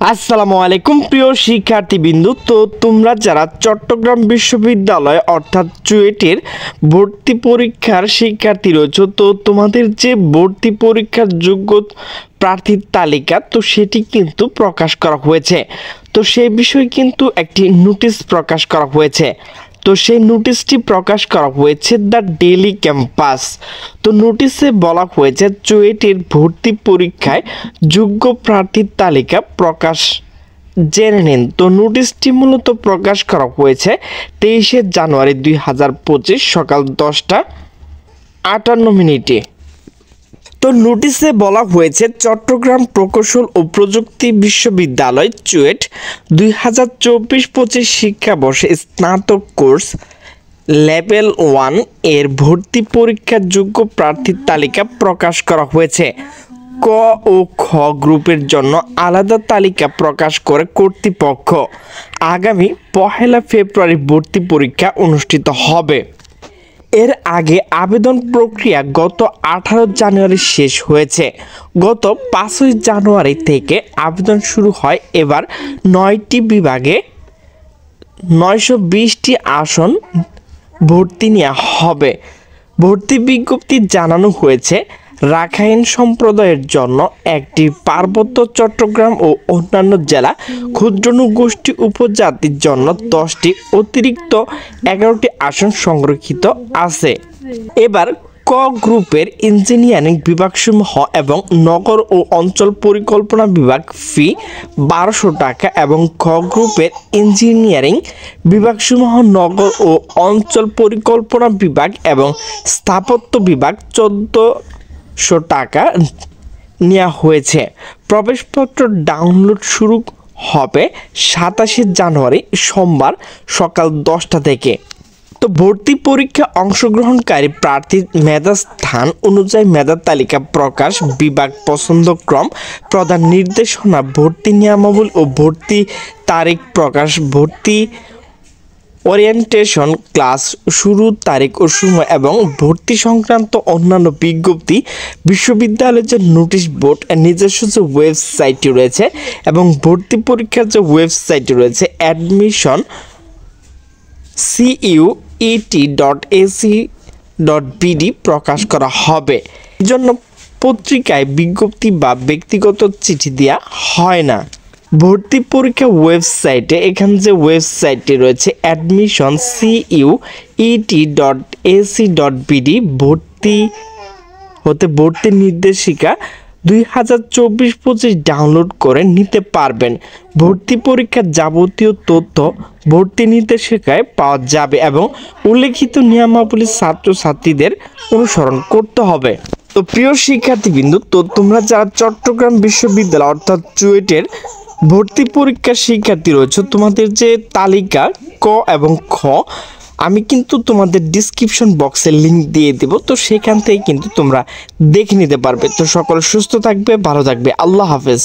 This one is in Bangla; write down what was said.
আসসালামু আলাইকুম প্রিয় শিক্ষার্থীবৃন্দু। তো তোমরা যারা চট্টগ্রাম বিশ্ববিদ্যালয় অর্থাৎ চুয়েটের ভর্তি পরীক্ষার শিক্ষার্থী রয়েছে, তো তোমাদের যে ভর্তি পরীক্ষার যোগ্য প্রার্থীর তালিকা তো সেটি কিন্তু প্রকাশ করা হয়েছে। তো সেই বিষয়ে কিন্তু একটি নোটিশ প্রকাশ করা হয়েছে। তো সেই নোটিশটি প্রকাশ করা হয়েছে দ্য ডেইলি ক্যাম্পাস। তো নোটিশে বলা হয়েছে চুয়েটের ভর্তি পরীক্ষায় যোগ্য প্রার্থীর তালিকা প্রকাশ জেনে নিন। তো নোটিশটি মূলত প্রকাশ করা হয়েছে 23শে জানুয়ারি 2025 সকাল 10:58। তো নোটিশে বলা হয়েছে চট্টগ্রাম প্রকৌশল ও প্রযুক্তি বিশ্ববিদ্যালয় চুয়েট 2024-25 শিক্ষাবর্ষে স্নাতক কোর্স লেভেল 1 এর ভর্তি পরীক্ষার যোগ্য প্রার্থীর তালিকা প্রকাশ করা হয়েছে। ক ও খ গ্রুপের জন্য আলাদা তালিকা প্রকাশ করে কর্তৃপক্ষ আগামী 1 ফেব্রুয়ারি ভর্তি পরীক্ষা অনুষ্ঠিত হবে। এর আগে আবেদন প্রক্রিয়া গত 18 জানুয়ারি শেষ হয়েছে। গত 5 জানুয়ারি থেকে আবেদন শুরু হয়। এবার 9টি বিভাগে 920টি আসন ভর্তি নেওয়া হবে। ভর্তি বিজ্ঞপ্তি জানানো হয়েছে রাখাইন সম্প্রদায়ের জন্য একটি, পার্বত্য চট্টগ্রাম ও অন্যান্য জেলা ক্ষুদ্রনৃগোষ্ঠী উপজাতির জন্য 10টি, অতিরিক্ত 11টি আসন সংরক্ষিত আছে। এবার ক গ্রুপের ইঞ্জিনিয়ারিং বিভাগসমূহ এবং নগর ও অঞ্চল পরিকল্পনা বিভাগ ফি 1200 টাকা এবং খ গ্রুপের ইঞ্জিনিয়ারিং বিভাগসমূহ নগর ও অঞ্চল পরিকল্পনা বিভাগ এবং স্থাপত্য বিভাগ 1400 টাকা নেওয়া হয়েছে। প্রবেশপত্র ডাউনলোড শুরু হবে 27 জানুয়ারি সোমবার সকাল 10টা থেকে। তো ভর্তি পরীক্ষা অংশগ্রহণকারী প্রার্থীর মেধাস্থান অনুযায়ী মেধার তালিকা প্রকাশ, বিভাগ পছন্দক্রম, প্রধান নির্দেশনা, ভর্তি নিয়মাবলী ও ভর্তি তারিখ প্রকাশ, ভর্তি ওরিয়েন্টেশন, ক্লাস শুরুর তারিখ ও সময় এবং ভর্তি সংক্রান্ত অন্যান্য বিজ্ঞপ্তি বিশ্ববিদ্যালয়ের যে নোটিশ বোর্ড নিজস্ব যে ওয়েবসাইটটি রয়েছে এবং ভর্তি পরীক্ষার যে ওয়েবসাইটটি রয়েছে অ্যাডমিশন cuet.ac.bd প্রকাশ করা হবে। এই জন্য পত্রিকায় বিজ্ঞপ্তি বা ব্যক্তিগত চিঠি দেওয়া হয় না। ভর্তি পরীক্ষা ওয়েবসাইটে এখানে যে ওয়েবসাইটটি রয়েছে অ্যাডমিশন cuet.ac.bd ভর্তি হতে ভর্তি নির্দেশিকা 2024-25 ডাউনলোড করে নিতে পারবেন। ভর্তি পরীক্ষার যাবতীয় তথ্য ভর্তি নির্দেশিকায় পাওয়া যাবে এবং উল্লেখিত নিয়মাবলী ছাত্রছাত্রীদের অনুসরণ করতে হবে। তো প্রিয় শিক্ষার্থীবৃন্দ, তো তোমরা যারা চট্টগ্রাম বিশ্ববিদ্যালয় অর্থাৎ চুয়েটের ভর্তি পরীক্ষার শিক্ষার্থী রয়েছে, তোমাদের যে তালিকা ক এবং খ আমি কিন্তু তোমাদের ডিসক্রিপশন বক্সে লিংক দিয়ে দেব। তো সেখান থেকে কিন্তু তোমরা দেখে নিতে পারবে। তো সকলে সুস্থ থাকবে, ভালো থাকবে। আল্লাহ হাফেজ।